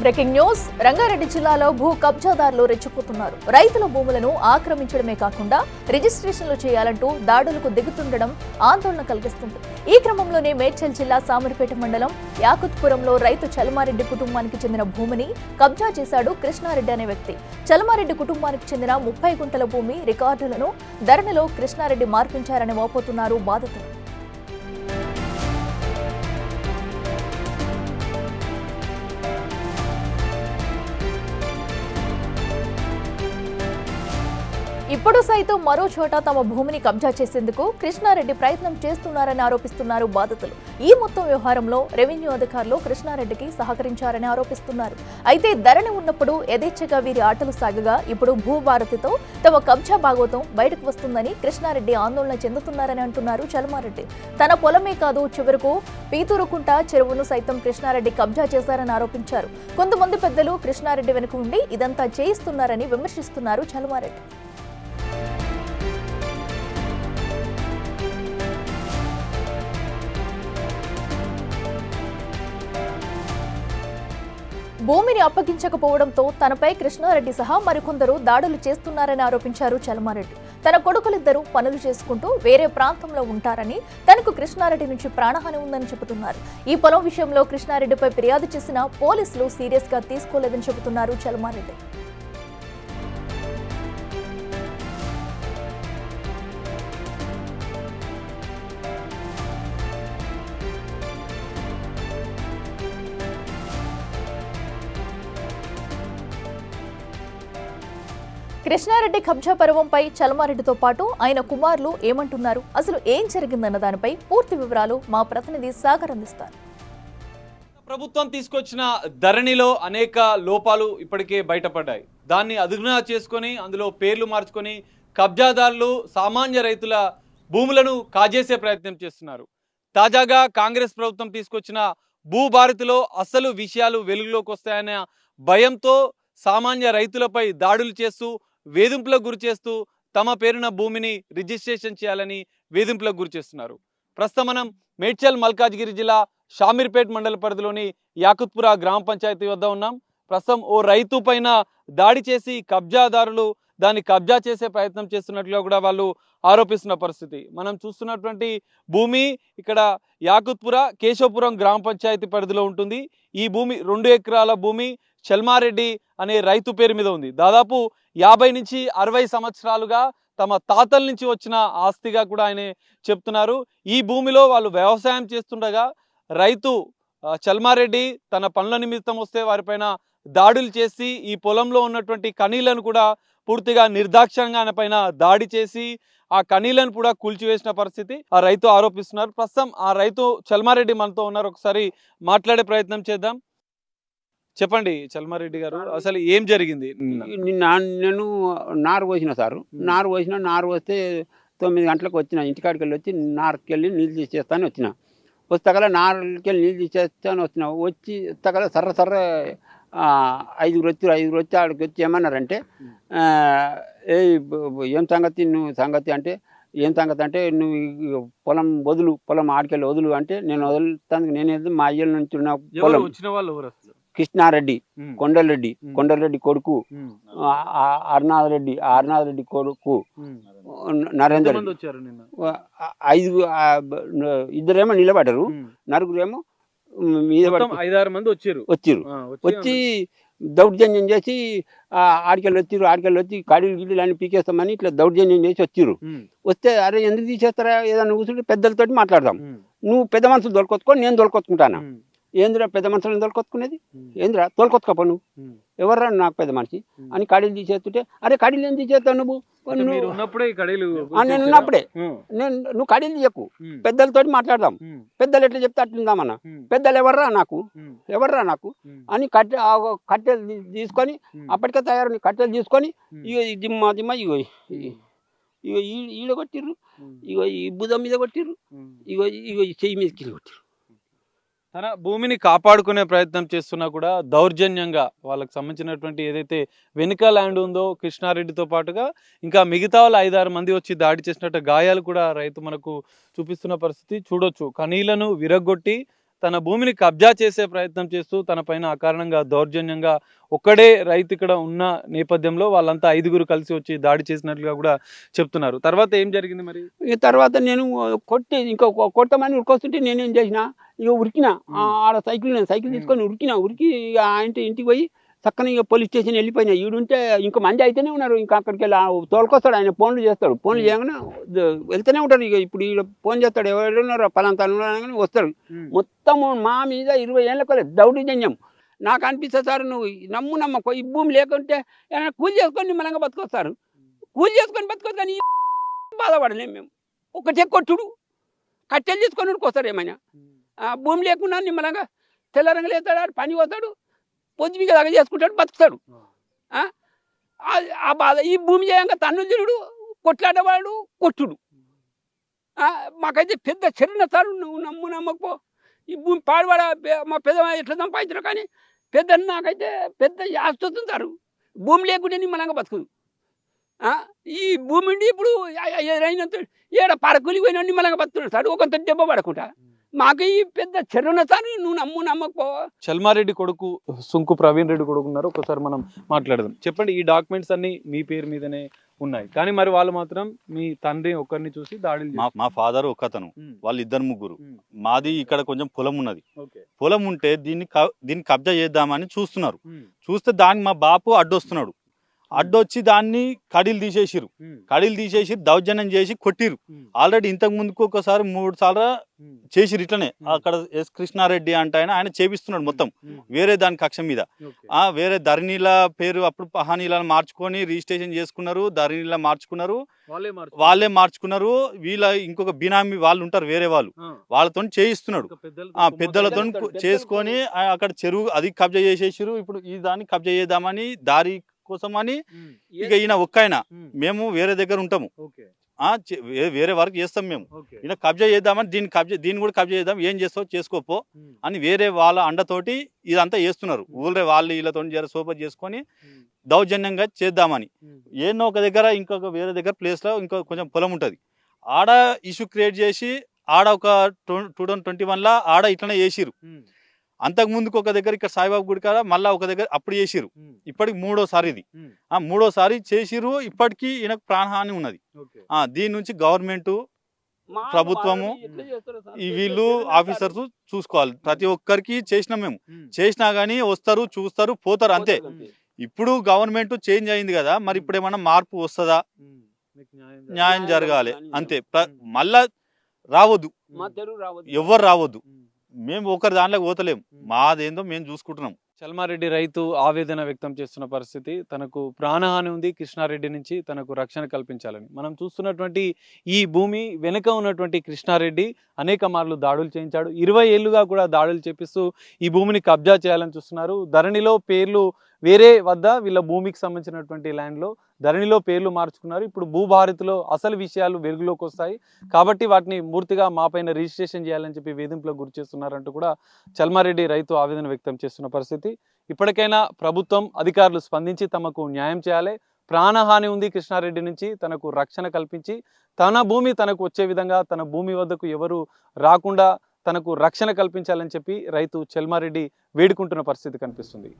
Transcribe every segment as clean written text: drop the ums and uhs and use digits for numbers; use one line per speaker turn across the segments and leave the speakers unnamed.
Breaking news. Rangareddy జిల్లాలో భూ కబ్జాదారులు రెచ్చిపోతున్నారు. రైతుల భూములను ఆక్రమించడమే కాకుండా రిజిస్ట్రేషన్లు చేయాలంటూ దాడులకు దిగుతుండడం ఆందోళన కలిగిస్తుంది. ఈ క్రమంలోనే మేడ్చల్ జిల్లా సామర్పేట మండలం యాకుత్పురంలో రైతు చలమారెడ్డి కుటుంబానికి చెందిన భూమిని కబ్జా చేశాడు కృష్ణారెడ్డి అనే వ్యక్తి. చలమారెడ్డి కుటుంబానికి చెందిన 30 గుంటల భూమి రికార్డులను ధరణిలో కృష్ణారెడ్డి మార్పించారని వాపోతున్నారు బాధితులు. ఇప్పుడు సైతం మరో చోట తమ భూమిని కబ్జా చేసేందుకు కృష్ణారెడ్డి ప్రయత్నం చేస్తున్నారని ఆరోపిస్తున్నారు బాధితులు. ఈ మొత్తం వ్యవహారంలో రెవెన్యూ అధికారులు కృష్ణారెడ్డికి సహకరించారని ఆరోపిస్తున్నారు. అయితే ధరణి ఉన్నప్పుడు యథేచ్ఛగా వీరి ఆటలు సాగగా ఇప్పుడు భూభారతితో తమ కబ్జా భాగోతం బయటకు వస్తుందని కృష్ణారెడ్డి ఆందోళన చెందుతున్నారని అంటున్నారు చలమారెడ్డి. తన పొలమే కాదు, చివరకు పీతూరుకుంట చెరువును సైతం కృష్ణారెడ్డి కబ్జా చేశారని ఆరోపించారు. కొంతమంది పెద్దలు కృష్ణారెడ్డి వెనుక ఉండి ఇదంతా చేయిస్తున్నారని విమర్శిస్తున్నారు చలమారెడ్డి. భూమిని అప్పగించకపోవడంతో తనపై కృష్ణారెడ్డి సహా మరికొందరు దాడులు చేస్తున్నారని ఆరోపించారు చలమారెడ్డి. తన కొడుకులిద్దరూ పనులు చేసుకుంటూ వేరే ప్రాంతంలో ఉంటారని, తనకు కృష్ణారెడ్డి నుంచి ప్రాణహాని ఉందని చెబుతున్నారు. ఈ పొలం విషయంలో కృష్ణారెడ్డిపై ఫిర్యాదు చేసిన పోలీసులు సీరియస్ గా తీసుకోలేదని చెబుతున్నారు చలమారెడ్డి. కృష్ణారెడ్డి కబ్జా పర్వంపై చలమారెడ్డితో పాటు ఆయన కుమారులు ఏమంటున్నారు, అసలు ఏం జరిగిందన్న దానిపై పూర్తి వివరాలు మా ప్రతినిధి సాగర్ అందిస్తారు.
ప్రభుత్వం తీసుకొచ్చిన ధరణిలో అనేక లోపాలు ఇప్పటికే బయటపడ్డాయి. దాన్ని అదుపుగా చేసుకొని అందులో పేర్లు మార్చుకొని కబ్జాదారులు సామాన్య రైతుల భూములను కాజేసే ప్రయత్నం చేస్తున్నారు. తాజాగా కాంగ్రెస్ ప్రభుత్వం తీసుకొచ్చిన భూభారతిలో అసలు విషయాలు వెలుగులోకి వస్తాయన్న భయంతో సామాన్య రైతులపై దాడులు చేస్తూ వేధింపులకు గురి చేస్తూ తమ పేరున భూమిని రిజిస్ట్రేషన్ చేయాలని వేధింపులకు గురి చేస్తున్నారు. ప్రస్తుతం మనం మేడ్చల్ మల్కాజ్గిరి జిల్లా షామీర్పేట్ మండల పరిధిలోని యాకుత్పుర గ్రామ పంచాయతీ వద్ద ఉన్నాం. ప్రస్తుతం ఓ రైతు పైన దాడి చేసి కబ్జాదారులు దాన్ని కబ్జా చేసే ప్రయత్నం చేస్తున్నట్లుగా కూడా వాళ్ళు ఆరోపిస్తున్న పరిస్థితి. మనం చూస్తున్నటువంటి భూమి ఇక్కడ యాకుత్పుర కేశవపురం గ్రామ పంచాయతీ పరిధిలో ఉంటుంది. ఈ భూమి 2 ఎకరాల భూమి చల్మారెడ్డి అనే రైతు పేరు మీద ఉంది. దాదాపు 50 నుంచి 60 సంవత్సరాలుగా తమ తాతల నుంచి వచ్చిన ఆస్తిగా కూడా ఆయన చెప్తున్నారు. ఈ భూమిలో వాళ్ళు వ్యవసాయం చేస్తుండగా రైతు చల్మారెడ్డి తన పనుల నిమిత్తం వస్తే వారిపైన దాడులు చేసి ఈ పొలంలో ఉన్నటువంటి కనీలను కూడా పూర్తిగా నిర్దాక్ష్యంగా ఆయన పైన దాడి చేసి ఆ కనీలను కూడా కూల్చివేసిన పరిస్థితి ఆ రైతు ఆరోపిస్తున్నారు. ప్రస్తుతం ఆ రైతు చల్మారెడ్డి మనతో ఉన్నారు, ఒకసారి మాట్లాడే ప్రయత్నం చేద్దాం. చెప్పండి చల్మారెడ్డి గారు, అసలు ఏం జరిగింది?
నేను నారు పోసిన సారు, నారు పోస్తే 9 గంటలకు వచ్చిన, ఇంటికాడికి వెళ్ళి వచ్చి నారుకి వెళ్ళి నీళ్ళు తీసేస్తాను వచ్చిన. వస్తగల నారుకి వెళ్ళి నీళ్ళు తీసేస్తాను వచ్చి తగల సర్ర 5 వచ్చి ఆడికి వచ్చి ఏమన్నారంటే, ఏం సంగతి నువ్వు సంగతి అంటే, ఏం సంగతి అంటే నువ్వు పొలం ఆడికెళ్ళి వదులు అంటే, నేను వదులుతాను, నేనేది మా అయ్యల నుంచి ఉన్న పొలం.
వచ్చిన వాళ్ళు
కృష్ణారెడ్డి, కొండలరెడ్డి కొడుకు అరుణాథరెడ్డి కొడుకు నరేందర్. 2 నిలబడ్డారు, 4 మీద
5-6 మంది
వచ్చిర్రు. వచ్చి దౌర్జన్యం చేసి ఆడికెళ్ళి వచ్చి కాడీలు గిడ్డీలు అన్ని పీకేస్తామని ఇట్లా దౌర్జన్యం చేసి వచ్చిర్రు. వస్తే అరే ఎందుకు తీసేస్తారా, ఏదైనా కూర్చుంటే పెద్దలతోటి మాట్లాడదాం, నువ్వు పెద్ద మనుషులు దొరకొచ్చుకో, నేను దొరకొచ్చుకుంటాను. ఏంద్రా పెద్ద మనుషులను తోలుకొచ్చుకునేది, ఏంద్రా తోలుకొచ్చుకోప, నువ్వు ఎవర్రా నాకు పెద్ద మనిషి అని కడీలు తీసేస్తుంటే, అరే కడీలు ఏం తీసేస్తావు నువ్వు, నేను ఉన్నప్పుడే నువ్వు కడీలు తీయకు, పెద్దలతో మాట్లాడదాం, పెద్దలు ఎట్లా చెప్తే అట్లుందామన్నా, పెద్దలు ఎవర్రా నాకు అని కట్టెలు తీసుకొని అప్పటికే తయారు కట్టెలు తీసుకొని ఇగో దిమ్మ ఇగో ఈడ కొట్టిర్రు, ఇగో ఈ భుజం మీద కొట్టిర్రు, ఇగో చెయ్యి మీద కింద కొట్టిర్రు.
తన భూమిని కాపాడుకునే ప్రయత్నం చేస్తున్నా కూడా దౌర్జన్యంగా వాళ్ళకి సంబంధించినటువంటి ఏదైతే వెనుక ల్యాండ్ ఉందో కృష్ణారెడ్డితో పాటుగా ఇంకా మిగతా వాళ్ళు 5-6 మంది వచ్చి దాడి చేసినట్టు గాయాలు కూడా రైతు మనకు చూపిస్తున్న పరిస్థితి చూడొచ్చు. కనీలను విరగొట్టి తన భూమిని కబ్జా చేసే ప్రయత్నం చేస్తూ తన పైన అకారణంగా దౌర్జన్యంగా ఒక్కడే రైతు ఇక్కడ ఉన్న నేపథ్యంలో వాళ్ళంతా 5గురు కలిసి వచ్చి దాడి చేసినట్లుగా కూడా చెప్తున్నారు. తర్వాత ఏం జరిగింది మరి?
ఇక తర్వాత నేను ఇంకా కొట్టమని ఉరికొస్తుంటే నేనేం చేసిన, ఇక ఉరికినా ఆడ సైకిల్ తీసుకొని ఉరికి ఇక ఇంటికి పోయి చక్కని ఇక పోలీస్ స్టేషన్ వెళ్ళిపోయినా. ఈడుంటే ఇంకా మంది అయితేనే ఉన్నారు, ఇంకా అక్కడికి వెళ్ళి తోలుకొస్తాడు ఆయన, ఫోన్లు చేస్తాడు, ఫోన్లు చేయగానే వెళ్తూనే ఉంటాడు. ఇక ఇప్పుడు ఈడ ఫోన్ చేస్తాడు, ఎవరు ఉన్నారో పలాంతా కానీ వస్తాడు. మొత్తం మా మీద 20 ఏళ్ళ దౌర్జన్యం. నాకు అనిపిస్తుంది సార్, నువ్వు నమ్మకో ఈ భూమి లేకుంటే ఏమైనా కూలి చేసుకొని నిమ్మలంగా బతుకొస్తారు, కూలి చేసుకొని బతుకోవచ్చు, కానీ బాధపడలేము మేము. ఒకటే కొట్టుడు కట్టెలు తీసుకొని ఉడికొస్తాడు ఏమైనా. భూమి లేకుండా నిమ్మలంగా తెల్లరంగా లేస్తాడు, పని పోతాడు, పొద్దుగా దాకా చేసుకుంటాడు, బతుకుతాడు. ఆ బాధ ఈ భూమి చేయంగా తన్ను తిరుడు, కొట్లాడవాడు, కొట్టుడు. మాకైతే పెద్ద చెరువున సార్, నువ్వు నమ్మకపో ఈ భూమి పాడువాడ మా పెద్ద ఎట్లా సంపాదించరు, కానీ పెద్ద నాకైతే పెద్ద ఆస్తి వస్తుంది సార్. భూమి లేకుంటే నిమ్మలంగా బతుకుదు. ఈ భూమి ఉండి ఇప్పుడు అయినంత ఏడ పరకులి పోయిన నిమ్మలంగా బతుకున్నాడు సార్, ఒకంత దెబ్బ పడకుండా. మాకు ఈ పెద్ద చెరువున సార్, నువ్వు నమ్మకపో.
చల్మారెడ్డి కొడుకు సుంకు ప్రవీణ్ రెడ్డి కొడుకు ఉన్నారు, ఒకసారి మనం మాట్లాడదాం. చెప్పండి, ఈ డాక్యుమెంట్స్ అన్ని మీ పేరు మీదనే ఉన్నాయి, కానీ మరి వాళ్ళు మాత్రం మీ తండ్రి ఒక్కరిని చూసి దాడులు
మా ఫాదర్ ఒకతను, వాళ్ళు 2 మాది ఇక్కడ కొంచెం పొలం ఉన్నది. పొలం ఉంటే దీన్ని కబ్జా చేద్దామని చూస్తున్నారు. చూస్తే దానికి మా బాపు అడ్డొస్తున్నాడు. అడ్డొచ్చి దాన్ని కడీలు తీసేసి దౌర్జన్యం చేసి కొట్టిరు. ఆల్రెడీ ఇంతకు ముందుకు ఒకసారి 3 సార్లు చేసిరు ఇట్లనే. అక్కడ ఎస్ కృష్ణారెడ్డి అంటే ఆయన చేపిస్తున్నాడు మొత్తం వేరే దాని కక్ష మీద. వేరే ధరణిల పేరు అప్పుడు పహానీలను మార్చుకొని రిజిస్ట్రేషన్ చేసుకున్నారు, ధరణిలా మార్చుకున్నారు, వాళ్ళే మార్చుకున్నారు. వీళ్ళ ఇంకొక బినామీ వాళ్ళు ఉంటారు వేరే వాళ్ళు, వాళ్ళతో చేయిస్తున్నాడు. పెద్దలతో చేసుకొని అక్కడ చెరువు అది కబ్జా చేసేసారు. ఇప్పుడు ఈ దాన్ని కబ్జా చేద్దామని దారి కోసమని ఇక ఈయన ఒక్కైనా, మేము వేరే దగ్గర ఉంటాము, వేరే వరకు చేస్తాం మేము, ఈయన కబ్జా చేద్దామని దీన్ని కూడా కబ్జా చేద్దాం, ఏం చేస్తావు చేసుకోపో అని వేరే వాళ్ళ అండతోటి ఇదంతా చేస్తున్నారు. ఊళ్ళో వాళ్ళు వీళ్ళతో జర సోపతి చేసుకొని దౌర్జన్యంగా చేద్దామని. ఏదో ఒక దగ్గర ఇంకొక వేరే దగ్గర ప్లేస్లో ఇంకో కొంచెం పొలం ఉంటుంది, ఆడ ఇష్యూ క్రియేట్ చేసి ఆడ ఒక 2021లో ఆడ ఇట్లనే చేసిరు. అంతకు ముందుకు ఒక దగ్గర ఇక్కడ సాయిబాబు గుడి కాడ మళ్ళీ ఒక దగ్గర అప్పుడు చేసిరు. ఇప్పటికి 3వసారి ఇది. 3వసారి చేసిరు. ఇప్పటికీ ఈయనకు ప్రాణహాని ఉన్నది. దీని నుంచి గవర్నమెంట్, ప్రభుత్వము, వీళ్ళు ఆఫీసర్స్ చూసుకోవాలి. ప్రతి ఒక్కరికి చేసినా కానీ వస్తారు, చూస్తారు, పోతారు, అంతే. ఇప్పుడు గవర్నమెంట్ చేంజ్ అయింది కదా, మరి ఇప్పుడు ఏమన్నా మార్పు వస్తుందా? న్యాయం జరగాలి అంతే. మళ్ళా రావద్దు, ఎవరు రావద్దు. మేము ఒకరి దాంట్లోకి పోతలేము, మాదేందో మేము చూసుకుంటున్నాం.
చల్మారెడ్డి రైతు ఆవేదన వ్యక్తం చేస్తున్న పరిస్థితి, తనకు ప్రాణహాని ఉంది, కృష్ణారెడ్డి నుంచి తనకు రక్షణ కల్పించాలని. మనం చూస్తున్నటువంటి ఈ భూమి వెనుక ఉన్నటువంటి కృష్ణారెడ్డి అనేక మార్లు దాడులు చేయించాడు. 20 ఏళ్లుగా కూడా దాడులు చేపిస్తూ ఈ భూమిని కబ్జా చేయాలని చూస్తున్నారు. ధరణిలో పేర్లు వేరే వద్ద వీళ్ళ భూమికి సంబంధించినటువంటి ల్యాండ్లో ధరణిలో పేర్లు మార్చుకున్నారు. ఇప్పుడు భూభారతిలో అసలు విషయాలు వెలుగులోకి వస్తాయి కాబట్టి వాటిని పూర్తిగా మాపైన రిజిస్ట్రేషన్ చేయాలని చెప్పి వేధింపులకు గురి చేస్తున్నారంటూ కూడా చల్మారెడ్డి రైతు ఆవేదన వ్యక్తం చేస్తున్న పరిస్థితి. ఇప్పటికైనా ప్రభుత్వం అధికారులు స్పందించి తమకు న్యాయం చేయాలి. ప్రాణహాని ఉంది కృష్ణారెడ్డి నుంచి, తనకు రక్షణ కల్పించి తన భూమి తనకు వచ్చే విధంగా, తన భూమి వద్దకు ఎవరు రాకుండా తనకు రక్షణ కల్పించాలని చెప్పి రైతు చల్మారెడ్డి వేడుకుంటున్న పరిస్థితి కనిపిస్తుంది.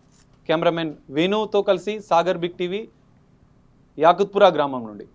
కెమెరామెన్ వేణుతో కలిసి సాగర్ బిగ్ టీవీ, యాకుత్పురా గ్రామం నుండి.